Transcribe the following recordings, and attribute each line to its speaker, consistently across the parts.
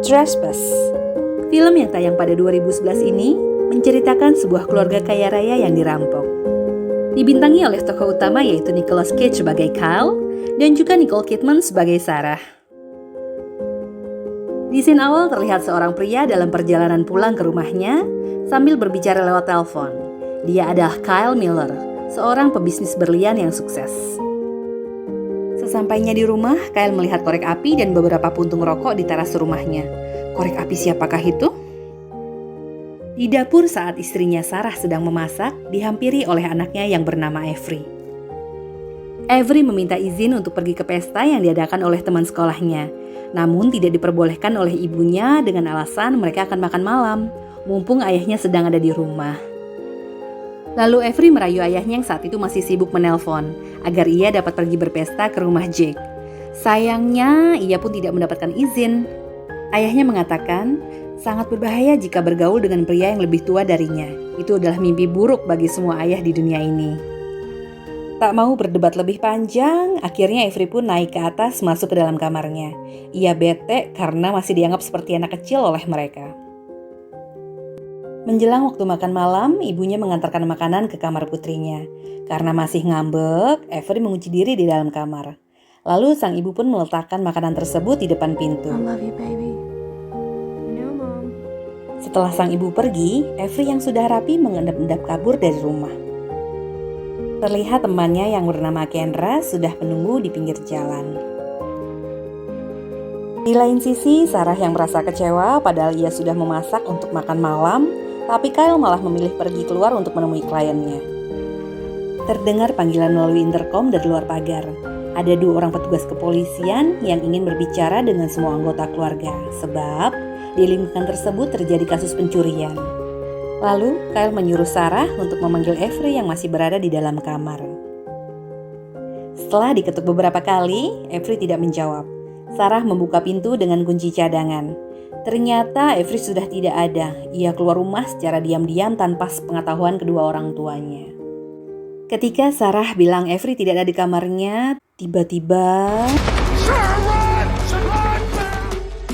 Speaker 1: Trespass. Film yang tayang pada 2011 ini menceritakan sebuah keluarga kaya raya yang dirampok. Dibintangi oleh tokoh utama yaitu Nicolas Cage sebagai Kyle dan juga Nicole Kidman sebagai Sarah. Di scene awal terlihat seorang pria dalam perjalanan pulang ke rumahnya sambil berbicara lewat telepon. Dia adalah Kyle Miller, seorang pebisnis berlian yang sukses. Sesampainya di rumah, Kyle melihat korek api dan beberapa puntung rokok di teras rumahnya. Korek api siapakah itu? Di dapur saat istrinya Sarah sedang memasak, dihampiri oleh anaknya yang bernama Avery. Avery meminta izin untuk pergi ke pesta yang diadakan oleh teman sekolahnya. Namun tidak diperbolehkan oleh ibunya dengan alasan mereka akan makan malam, mumpung ayahnya sedang ada di rumah. Lalu Avery merayu ayahnya yang saat itu masih sibuk menelpon agar ia dapat pergi berpesta ke rumah Jake. Sayangnya ia pun tidak mendapatkan izin. Ayahnya mengatakan sangat berbahaya jika bergaul dengan pria yang lebih tua darinya. Itu adalah mimpi buruk bagi semua ayah di dunia ini. Tak mau berdebat lebih panjang, akhirnya Avery pun naik ke atas masuk ke dalam kamarnya. Ia bete karena masih dianggap seperti anak kecil oleh mereka. Menjelang waktu makan malam, ibunya mengantarkan makanan ke kamar putrinya. Karena masih ngambek, Avery mengunci diri di dalam kamar. Lalu sang ibu pun meletakkan makanan tersebut di depan pintu.
Speaker 2: I love you, baby. You know, Mom.
Speaker 1: Setelah sang ibu pergi, Avery yang sudah rapi mengendap-endap kabur dari rumah. Terlihat temannya yang bernama Kendra sudah menunggu di pinggir jalan. Di lain sisi, Sarah yang merasa kecewa padahal ia sudah memasak untuk makan malam, tapi Kyle malah memilih pergi keluar untuk menemui kliennya. Terdengar panggilan melalui intercom dari luar pagar. Ada 2 orang petugas kepolisian yang ingin berbicara dengan semua anggota keluarga, sebab di lingkungan tersebut terjadi kasus pencurian. Lalu Kyle menyuruh Sarah untuk memanggil Avery yang masih berada di dalam kamar. Setelah diketuk beberapa kali, Avery tidak menjawab. Sarah membuka pintu dengan kunci cadangan. Ternyata Avery sudah tidak ada. Ia keluar rumah secara diam-diam tanpa sepengetahuan kedua orang tuanya. Ketika Sarah bilang Avery tidak ada di kamarnya, tiba-tiba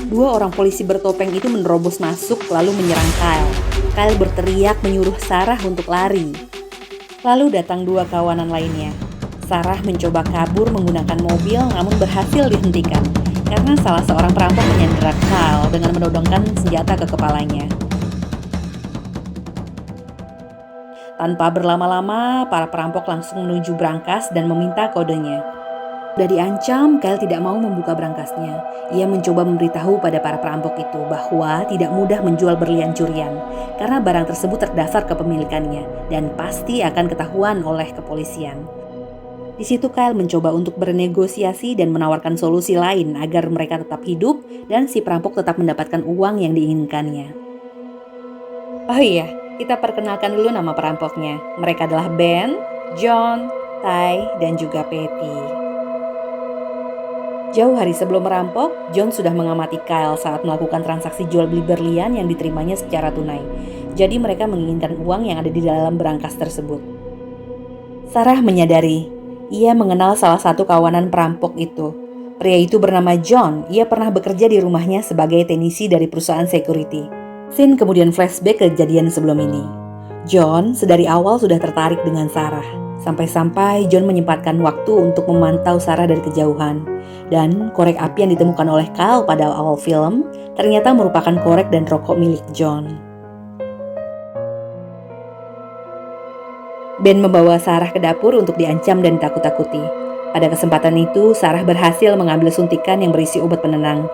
Speaker 1: 2 orang polisi bertopeng itu menerobos masuk lalu menyerang Kyle. Kyle berteriak menyuruh Sarah untuk lari. Lalu datang 2 kawanan lainnya. Sarah mencoba kabur menggunakan mobil namun berhasil dihentikan karena salah seorang perampok menyandera Kyle dengan menodongkan senjata ke kepalanya. Tanpa berlama-lama, para perampok langsung menuju brankas dan meminta kodenya. Sudah diancam, Kyle tidak mau membuka brankasnya. Ia mencoba memberitahu pada para perampok itu bahwa tidak mudah menjual berlian curian karena barang tersebut terdaftar kepemilikannya dan pasti akan ketahuan oleh kepolisian. Di situ Kyle mencoba untuk bernegosiasi dan menawarkan solusi lain agar mereka tetap hidup dan si perampok tetap mendapatkan uang yang diinginkannya. Oh iya, kita perkenalkan dulu nama perampoknya. Mereka adalah Ben, John, Ty, dan juga Patty. Jauh hari sebelum merampok, John sudah mengamati Kyle saat melakukan transaksi jual beli berlian yang diterimanya secara tunai. Jadi mereka menginginkan uang yang ada di dalam brankas tersebut. Sarah menyadari ia mengenal salah satu kawanan perampok itu. Pria itu bernama John. Ia pernah bekerja di rumahnya sebagai teknisi dari perusahaan security. Scene kemudian flashback ke kejadian sebelum ini. John sedari awal sudah tertarik dengan Sarah. Sampai-sampai John menyempatkan waktu untuk memantau Sarah dari kejauhan. Dan korek api yang ditemukan oleh Kyle pada awal film ternyata merupakan korek dan rokok milik John. Ben membawa Sarah ke dapur untuk diancam dan ditakut-takuti. Pada kesempatan itu, Sarah berhasil mengambil suntikan yang berisi obat penenang.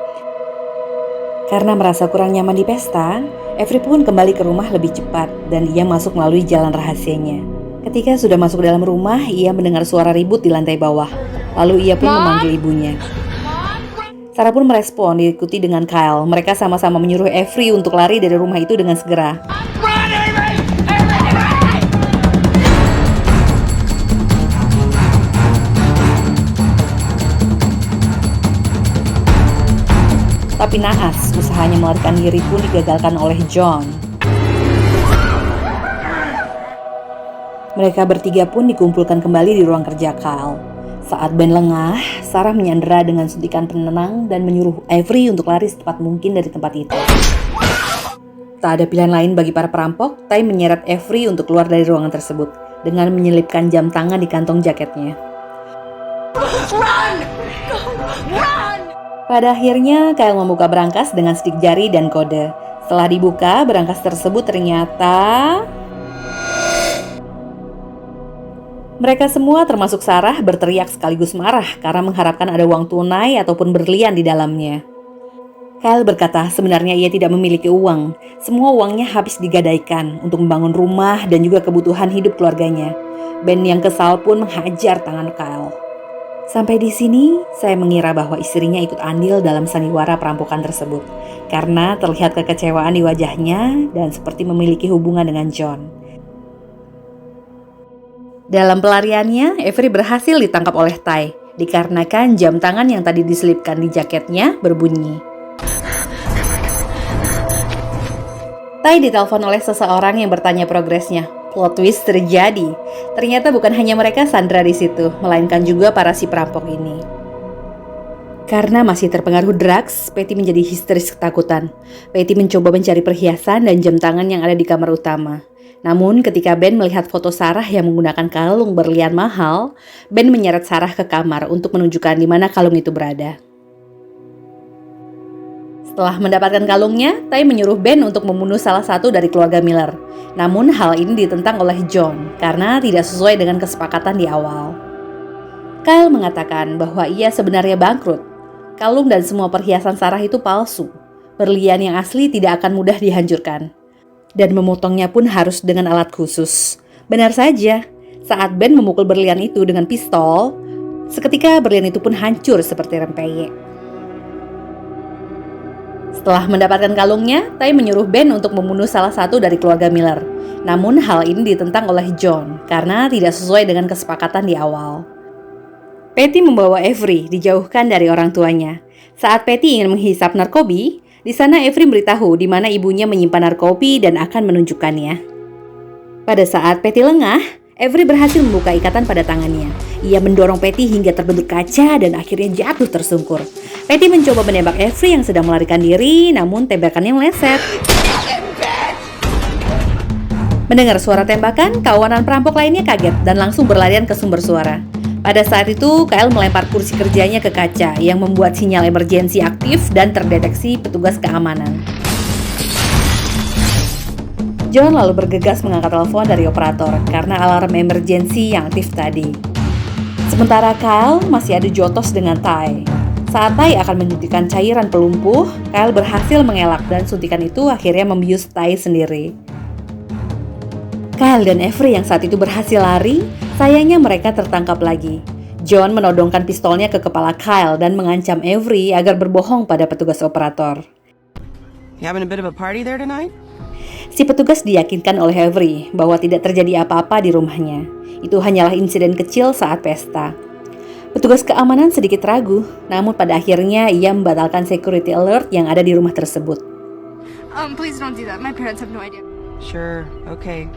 Speaker 1: Karena merasa kurang nyaman di pesta, Avery pun kembali ke rumah lebih cepat dan ia masuk melalui jalan rahasianya. Ketika sudah masuk dalam rumah, ia mendengar suara ribut di lantai bawah. Lalu ia pun memanggil ibunya. Sarah pun merespon diikuti dengan Kyle. Mereka sama-sama menyuruh Avery untuk lari dari rumah itu dengan segera. Tapi naas, usahanya melarikan diri pun digagalkan oleh John. Mereka bertiga pun dikumpulkan kembali di ruang kerja Kyle. Saat Ben lengah, Sarah menyandera dengan suntikan penenang dan menyuruh Avery untuk lari secepat mungkin dari tempat itu. Tak ada pilihan lain bagi para perampok, Ty menyeret Avery untuk keluar dari ruangan tersebut dengan menyelipkan jam tangan di kantong jaketnya. Pada akhirnya, Kyle membuka berangkas dengan sidik jari dan kode. Setelah dibuka, berangkas tersebut ternyata... Mereka semua termasuk Sarah berteriak sekaligus marah karena mengharapkan ada uang tunai ataupun berlian di dalamnya. Kyle berkata sebenarnya ia tidak memiliki uang. Semua uangnya habis digadaikan untuk membangun rumah dan juga kebutuhan hidup keluarganya. Ben yang kesal pun menghajar tangan Kyle. Sampai di sini, saya mengira bahwa istrinya ikut andil dalam sandiwara perampokan tersebut. Karena terlihat kekecewaan di wajahnya dan seperti memiliki hubungan dengan John. Dalam pelariannya, Avery berhasil ditangkap oleh Ty, dikarenakan jam tangan yang tadi diselipkan di jaketnya berbunyi. Ty ditelepon oleh seseorang yang bertanya progresnya. Plot twist terjadi. Ternyata bukan hanya mereka sandera di situ, melainkan juga para si perampok ini. Karena masih terpengaruh drugs, Patty menjadi histeris ketakutan. Patty mencoba mencari perhiasan dan jam tangan yang ada di kamar utama. Namun ketika Ben melihat foto Sarah yang menggunakan kalung berlian mahal, Ben menyeret Sarah ke kamar untuk menunjukkan di mana kalung itu berada. Setelah mendapatkan kalungnya, Ty menyuruh Ben untuk membunuh salah satu dari keluarga Miller. Namun hal ini ditentang oleh John karena tidak sesuai dengan kesepakatan di awal. Kyle mengatakan bahwa ia sebenarnya bangkrut. Kalung dan semua perhiasan Sarah itu palsu. Berlian yang asli tidak akan mudah dihancurkan. Dan memotongnya pun harus dengan alat khusus. Benar saja, saat Ben memukul berlian itu dengan pistol, seketika berlian itu pun hancur seperti rempeyek. Setelah mendapatkan kalungnya, Ty menyuruh Ben untuk membunuh salah satu dari keluarga Miller. Namun hal ini ditentang oleh John karena tidak sesuai dengan kesepakatan di awal. Patty membawa Avery dijauhkan dari orang tuanya. Saat Patty ingin menghisap narkobi, di sana Avery memberitahu di mana ibunya menyimpan narkobi dan akan menunjukkannya. Pada saat Patty lengah, Avery berhasil membuka ikatan pada tangannya. Ia mendorong Patty hingga terbentur kaca dan akhirnya jatuh tersungkur. Patty mencoba menembak Avery yang sedang melarikan diri, namun tembakannya meleset. Mendengar suara tembakan, kawanan perampok lainnya kaget dan langsung berlarian ke sumber suara. Pada saat itu, Kyle melempar kursi kerjanya ke kaca yang membuat sinyal emergensi aktif dan terdeteksi petugas keamanan. John lalu bergegas mengangkat telepon dari operator karena alarm emergensi yang aktif tadi. Sementara Kyle masih adu jotos dengan Ty. Saat Ty akan menyuntikkan cairan pelumpuh, Kyle berhasil mengelak dan suntikan itu akhirnya membius Ty sendiri. Kyle dan Avery yang saat itu berhasil lari, sayangnya mereka tertangkap lagi. John menodongkan pistolnya ke kepala Kyle dan mengancam Avery agar berbohong pada petugas operator.
Speaker 3: You having a bit of a party there tonight?
Speaker 1: Si petugas diyakinkan oleh Avery bahwa tidak terjadi apa-apa di rumahnya. Itu hanyalah insiden kecil saat pesta. Petugas keamanan sedikit ragu, namun pada akhirnya ia membatalkan security alert yang ada di rumah tersebut.
Speaker 2: Please don't do that. My parents have no idea.
Speaker 3: Sure, okay.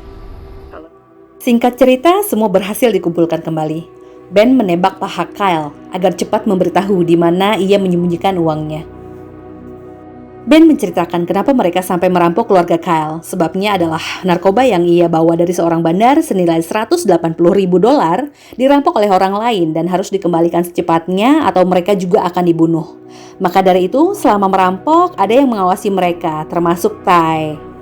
Speaker 1: Singkat cerita, semua berhasil dikumpulkan kembali. Ben menembak paha Kyle agar cepat memberitahu di mana ia menyembunyikan uangnya. Ben menceritakan kenapa mereka sampai merampok keluarga Kyle. Sebabnya adalah narkoba yang ia bawa dari seorang bandar senilai $180.000 dirampok oleh orang lain dan harus dikembalikan secepatnya atau mereka juga akan dibunuh. Maka dari itu, selama merampok, ada yang mengawasi mereka, termasuk Ty.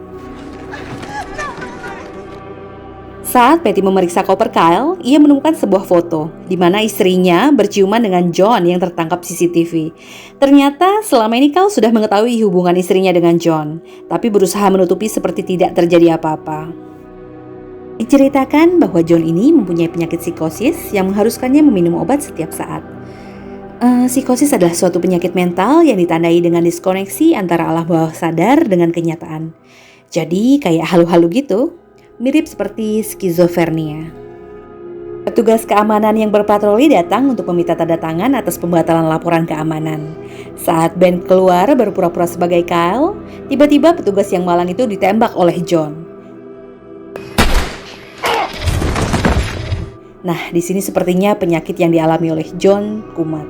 Speaker 1: Saat Patty memeriksa koper Kyle, ia menemukan sebuah foto di mana istrinya berciuman dengan John yang tertangkap CCTV. Ternyata selama ini Kyle sudah mengetahui hubungan istrinya dengan John, tapi berusaha menutupi seperti tidak terjadi apa-apa. Diceritakan bahwa John ini mempunyai penyakit psikosis yang mengharuskannya meminum obat setiap saat. Psikosis adalah suatu penyakit mental yang ditandai dengan diskoneksi antara alam bawah sadar dengan kenyataan. Jadi kayak halu-halu gitu. Mirip seperti skizofrenia. Petugas keamanan yang berpatroli datang untuk meminta tanda tangan atas pembatalan laporan keamanan. Saat Ben keluar berpura-pura sebagai Kyle, tiba-tiba petugas yang malang itu ditembak oleh John. Nah, di sini sepertinya penyakit yang dialami oleh John kumat.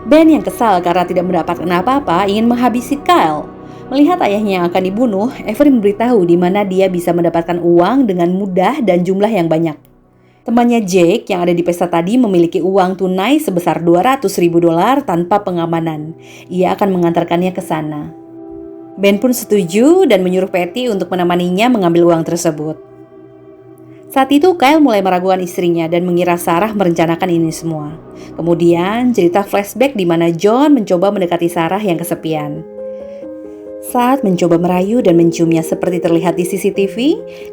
Speaker 1: Ben yang kesal karena tidak mendapatkan apa-apa ingin menghabisi Kyle. Melihat ayahnya yang akan dibunuh, Avery memberitahu di mana dia bisa mendapatkan uang dengan mudah dan jumlah yang banyak. Temannya Jake yang ada di pesta tadi memiliki uang tunai sebesar $200.000 tanpa pengamanan. Ia akan mengantarkannya ke sana. Ben pun setuju dan menyuruh Patty untuk menemaninya mengambil uang tersebut. Saat itu Kyle mulai meragukan istrinya dan mengira Sarah merencanakan ini semua. Kemudian cerita flashback di mana John mencoba mendekati Sarah yang kesepian. Saat mencoba merayu dan menciumnya seperti terlihat di CCTV,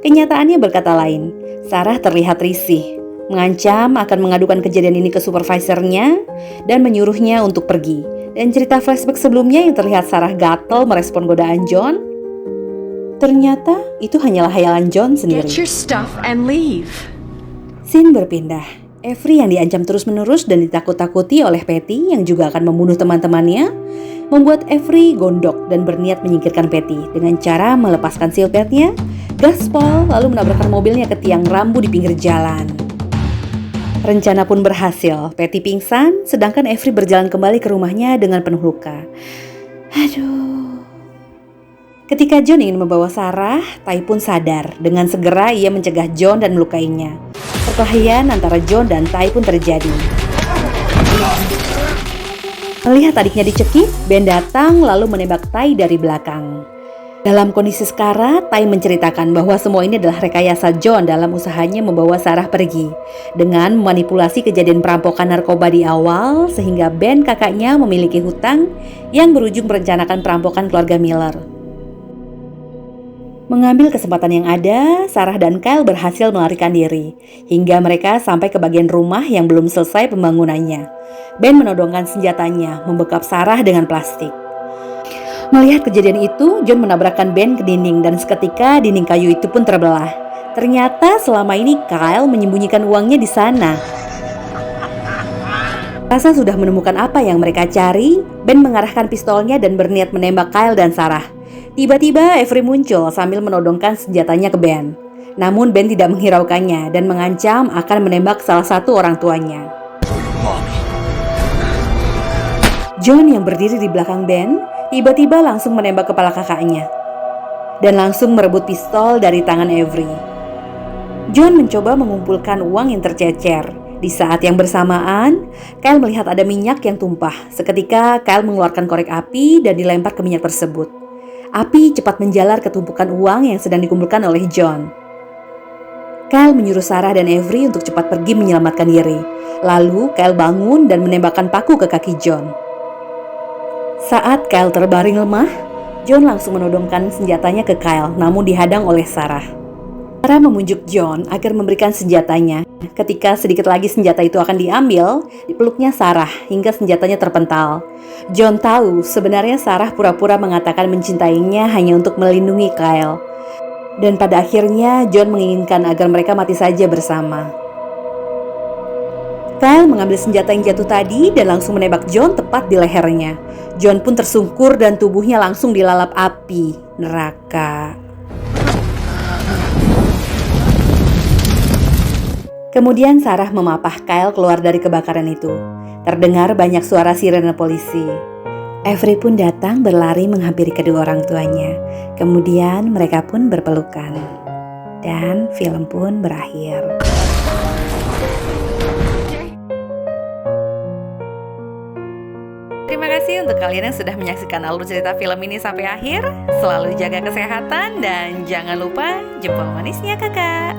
Speaker 1: kenyataannya berkata lain. Sarah terlihat risih, mengancam akan mengadukan kejadian ini ke supervisornya dan menyuruhnya untuk pergi. Dan cerita flashback sebelumnya yang terlihat Sarah gatel merespon godaan John, ternyata itu hanyalah khayalan John sendiri.
Speaker 4: Get your stuff and leave.
Speaker 1: Scene berpindah. Avery yang diancam terus-menerus dan ditakut-takuti oleh Patty yang juga akan membunuh teman-temannya, membuat Avery gondok dan berniat menyingkirkan Patty dengan cara melepaskan seatbeltnya, gaspol, lalu menabrakkan mobilnya ke tiang rambu di pinggir jalan. Rencana pun berhasil. Patty pingsan, sedangkan Avery berjalan kembali ke rumahnya dengan penuh luka. Aduh. Ketika John ingin membawa Sarah, Tai pun sadar. Dengan segera ia mencegah John dan melukainya. Perkelahian antara John dan Tai pun terjadi. Melihat adiknya dicekik, Ben datang lalu menembak Tai dari belakang. Dalam kondisi sekarat, Tai menceritakan bahwa semua ini adalah rekayasa John dalam usahanya membawa Sarah pergi. Dengan memanipulasi kejadian perampokan narkoba di awal, sehingga Ben kakaknya memiliki hutang yang berujung merencanakan perampokan keluarga Miller. Mengambil kesempatan yang ada, Sarah dan Kyle berhasil melarikan diri, hingga mereka sampai ke bagian rumah yang belum selesai pembangunannya. Ben menodongkan senjatanya, membekap Sarah dengan plastik. Melihat kejadian itu, John menabrakkan Ben ke dinding dan seketika dinding kayu itu pun terbelah. Ternyata selama ini Kyle menyembunyikan uangnya di sana. Rasa sudah menemukan apa yang mereka cari, Ben mengarahkan pistolnya dan berniat menembak Kyle dan Sarah. Tiba-tiba Avery muncul sambil menodongkan senjatanya ke Ben. Namun Ben tidak menghiraukannya dan mengancam akan menembak salah satu orang tuanya. John yang berdiri di belakang Ben tiba-tiba langsung menembak kepala kakaknya dan langsung merebut pistol dari tangan Avery. John mencoba mengumpulkan uang yang tercecer. Di saat yang bersamaan, Kyle melihat ada minyak yang tumpah. Seketika Kyle mengeluarkan korek api dan dilempar ke minyak tersebut. Api cepat menjalar ke tumpukan uang yang sedang dikumpulkan oleh John. Kyle menyuruh Sarah dan Avery untuk cepat pergi menyelamatkan diri. Lalu Kyle bangun dan menembakkan paku ke kaki John. Saat Kyle terbaring lemah, John langsung menodongkan senjatanya ke Kyle, namun dihadang oleh Sarah. Sarah memujuk John agar memberikan senjatanya. Ketika sedikit lagi senjata itu akan diambil, dipeluknya Sarah hingga senjatanya terpental. John tahu sebenarnya Sarah pura-pura mengatakan mencintainya hanya untuk melindungi Kyle. Dan pada akhirnya John menginginkan agar mereka mati saja bersama. Kyle mengambil senjata yang jatuh tadi dan langsung menembak John tepat di lehernya. John pun tersungkur dan tubuhnya langsung dilalap api neraka. Kemudian Sarah memapah Kyle keluar dari kebakaran itu. Terdengar banyak suara sirene polisi. Avery pun datang berlari menghampiri kedua orang tuanya. Kemudian mereka pun berpelukan. Dan film pun berakhir. Terima kasih untuk kalian yang sudah menyaksikan alur cerita film ini sampai akhir. Selalu jaga kesehatan dan jangan lupa jempol manisnya kakak.